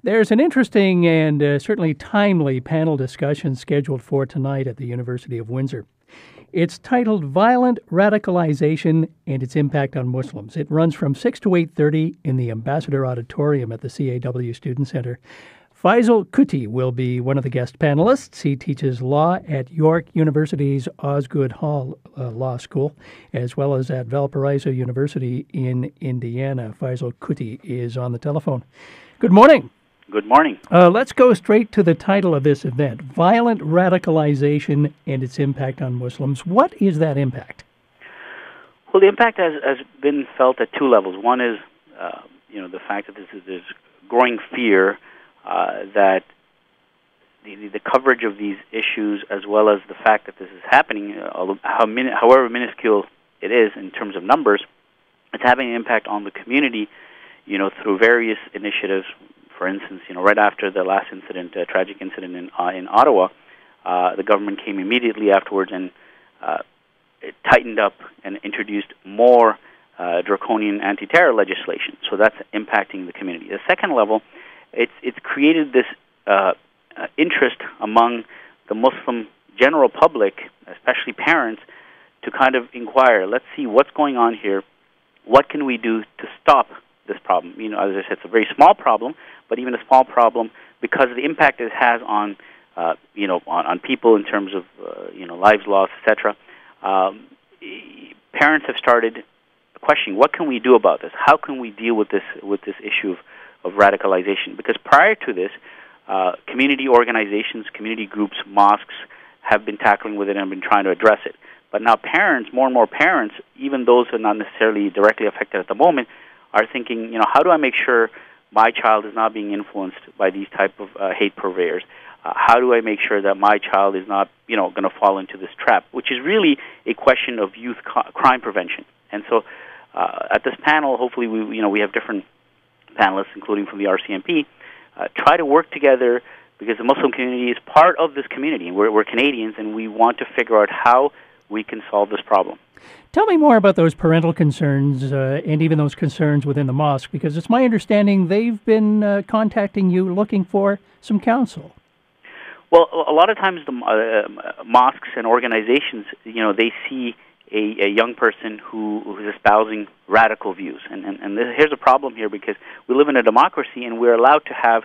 There's an interesting and certainly timely panel discussion scheduled for tonight at the University of Windsor. It's titled Violent Radicalization and Its Impact on Muslims. It runs from 6 to 8:30 in the Ambassador Auditorium at the CAW Student Center. Faisal Kutty will be one of the guest panelists. He teaches law at York University's Osgoode Law School, as well as at Valparaiso University in Indiana. Faisal Kutty is on the telephone. Good morning. Good morning. Let's go straight to the title of this event, Violent Radicalization and Its Impact on Muslims. What is that impact? Well, the impact has been felt at two levels. One is, the fact that there's growing fear that the coverage of these issues, as well as the fact that this is happening, however minuscule it is in terms of numbers, it's having an impact on the community, through various initiatives. For instance, right after the last incident, tragic incident in Ottawa, the government came immediately afterwards and it tightened up and introduced more draconian anti-terror legislation. So that's impacting the community. The second level, it's created this interest among the Muslim general public, especially parents, to kind of inquire, let's see what's going on here, what can we do to stop this problem. As I said, it's a very small problem, but even a small problem, because of the impact it has on, on people in terms of, lives lost, etc. Parents have started questioning, what can we do about this? How can we deal with this issue of radicalization? Because prior to this, community organizations, community groups, mosques have been tackling with it and have been trying to address it. But now parents, more and more parents, even those who are not necessarily directly affected at the moment, are thinking, how do I make sure my child is not being influenced by these type of hate purveyors? How do I make sure that my child is not, going to fall into this trap? Which is really a question of youth crime prevention. And so, at this panel, hopefully we have different panelists, including from the RCMP, try to work together, because the Muslim community is part of this community. We're Canadians, and we want to figure out how we can solve this problem. Tell me more about those parental concerns and even those concerns within the mosque, because it's my understanding they've been contacting you looking for some counsel. Well, a lot of times the mosques and organizations, they see a young person who's espousing radical views. And here's a problem here, because we live in a democracy and we're allowed to have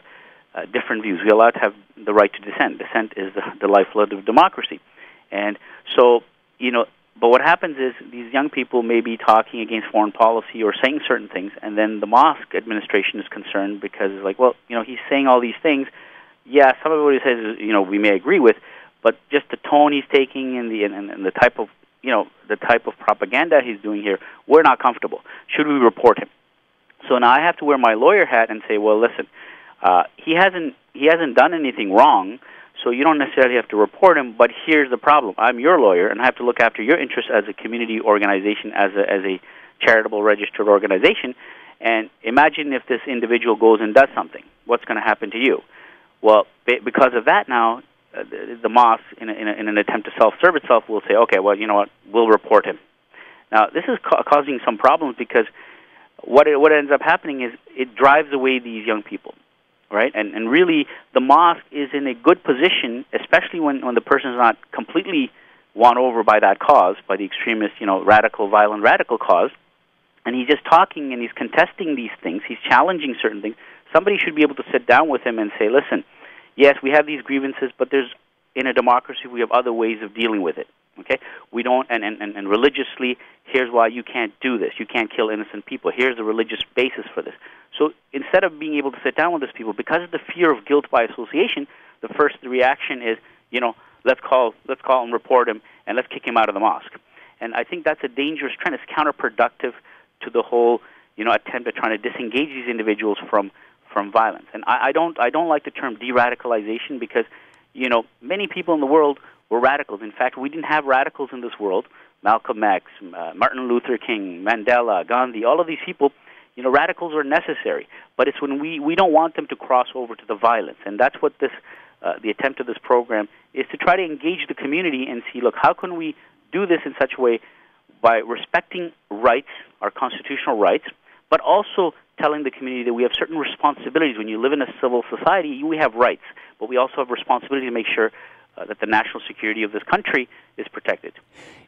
different views. We're allowed to have the right to dissent. Dissent is the lifeblood of democracy. And so, but what happens is these young people may be talking against foreign policy or saying certain things, and then the mosque administration is concerned because it's like, well, he's saying all these things. Yeah, some of what he says, we may agree with, but just the tone he's taking and the type of, the type of propaganda he's doing here, we're not comfortable. Should we report him? So now I have to wear my lawyer hat and say, well, listen, he hasn't done anything wrong. So you don't necessarily have to report him, but here's the problem. I'm your lawyer, and I have to look after your interests as a community organization, as a charitable registered organization. And imagine if this individual goes and does something. What's going to happen to you? Well, because of that now, the mosque, in an attempt to self-serve itself, will say, okay, well, you know what, we'll report him. Now, this is causing some problems, because what ends up happening is it drives away these young people. Right, and really, the mosque is in a good position, especially when the person is not completely won over by that cause, by the extremist, violent radical cause, and he's just talking and he's contesting these things, he's challenging certain things. Somebody should be able to sit down with him and say, listen, yes, we have these grievances, but in a democracy, we have other ways of dealing with it. Okay, we don't, and religiously, here's why you can't do this. You can't kill innocent people. Here's the religious basis for this. So instead of being able to sit down with these people, because of the fear of guilt by association, the first reaction is, let's call and report him, and let's kick him out of the mosque. And I think that's a dangerous trend. It's counterproductive to the whole, attempt at trying to disengage these individuals from violence. And I don't like the term de-radicalization, because, many people in the world were radicals. In fact, we didn't have radicals in this world. Malcolm X, Martin Luther King, Mandela, Gandhi, all of these people, radicals are necessary. But it's when we don't want them to cross over to the violence. And that's what the attempt of this program is, to try to engage the community and see, look, how can we do this in such a way by respecting rights, our constitutional rights, but also telling the community that we have certain responsibilities. When you live in a civil society, we have rights, but we also have responsibility to make sure that the national security of this country is protected.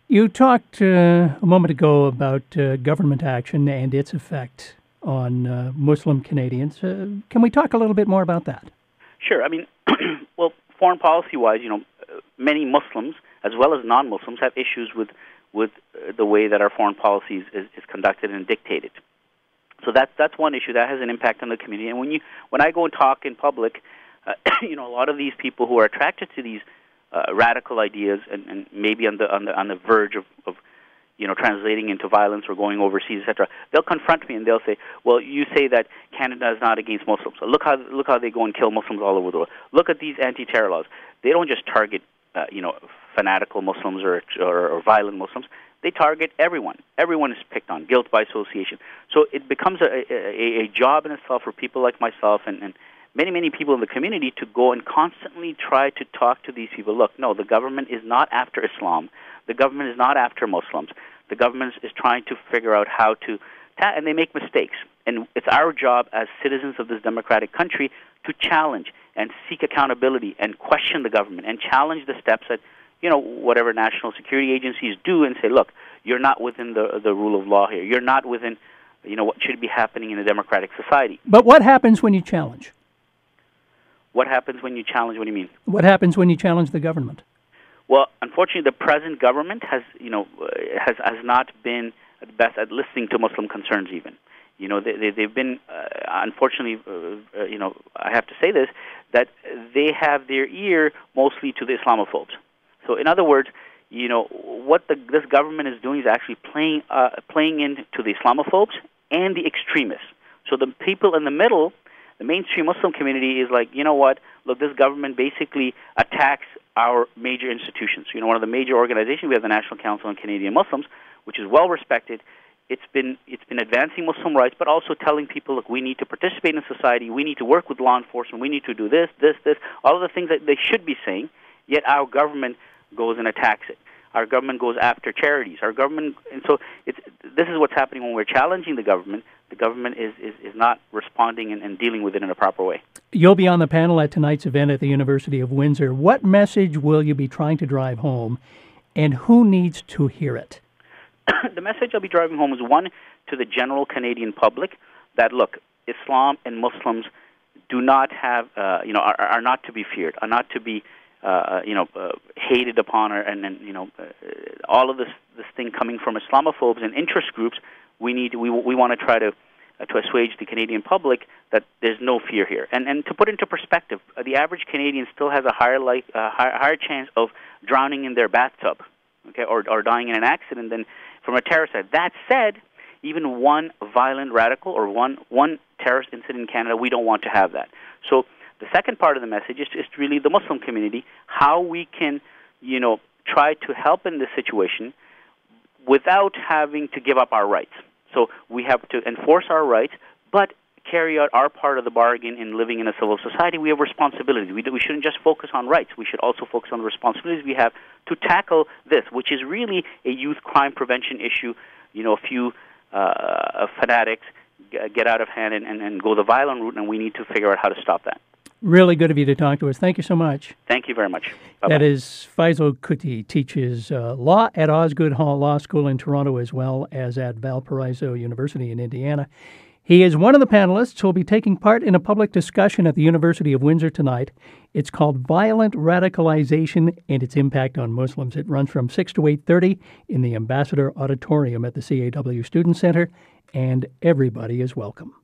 You talked a moment ago about government action and its effect on Muslim Canadians. Can we talk a little bit more about that? Sure. I mean, well, foreign policy-wise, many Muslims, as well as non-Muslims, have issues with the way that our foreign policy is conducted and dictated. So that's one issue that has an impact on the community. And when I go and talk in public, a lot of these people who are attracted to these radical ideas and maybe on the verge of translating into violence or going overseas, etc., they'll confront me and they'll say, "Well, you say that Canada is not against Muslims. So look how they go and kill Muslims all over the world. Look at these anti-terror laws. They don't just target fanatical Muslims or violent Muslims. They target everyone. Everyone is picked on, guilt by association. So it becomes a job in itself for people like myself and many people in the community to go and constantly try to talk to these people. Look, no, the government is not after Islam. The government is not after Muslims. The government is trying to figure out how to, and they make mistakes. And it's our job as citizens of this democratic country to challenge and seek accountability and question the government and challenge the steps that, whatever national security agencies do and say, look, you're not within the rule of law here. You're not within, what should be happening in a democratic society. But what happens when you challenge? What happens when you challenge? What do you mean? What happens when you challenge the government? Well, unfortunately, the present government has not been the best at listening to Muslim concerns. Even, they've been unfortunately, I have to say this, that they have their ear mostly to the Islamophobes. So, in other words, what this government is doing is actually playing into the Islamophobes and the extremists. So the people in the middle, the mainstream Muslim community, is like, you know what? Look, this government basically attacks our major institutions. One of the major organizations, we have the National Council on Canadian Muslims, which is well respected. It's been advancing Muslim rights, but also telling people, look, we need to participate in society. We need to work with law enforcement. We need to do this, all of the things that they should be saying. Yet our government goes and attacks it. Our government goes after charities. And so this is what's happening when we're challenging the government. The government is not responding and dealing with it in a proper way. You'll be on the panel at tonight's event at the University of Windsor. What message will you be trying to drive home, and who needs to hear it? The message I'll be driving home is, one, to the general Canadian public, that, look, Islam and Muslims do not have, are not to be feared, are not to be hated upon, and all of this thing coming from Islamophobes and interest groups. We want to try to assuage the Canadian public that there's no fear here. And to put into perspective, the average Canadian still has a higher chance of drowning in their bathtub, okay, or dying in an accident than from a terrorist attack. That said, even one violent radical or one terrorist incident in Canada, we don't want to have that. So the second part of the message is really the Muslim community, how we can, try to help in this situation without having to give up our rights. So we have to enforce our rights, but carry out our part of the bargain in living in a civil society. We have responsibilities. We shouldn't just focus on rights. We should also focus on the responsibilities we have to tackle this, which is really a youth crime prevention issue. A few fanatics get out of hand and go the violent route, and we need to figure out how to stop that. Really good of you to talk to us. Thank you so much. Thank you very much. Bye-bye. That is Faisal Kutty, teaches law at Osgoode Law School in Toronto as well as at Valparaiso University in Indiana. He is one of the panelists who will be taking part in a public discussion at the University of Windsor tonight. It's called Violent Radicalization and Its Impact on Muslims. It runs from 6 to 8:30 in the Ambassador Auditorium at the CAW Student Center, and everybody is welcome.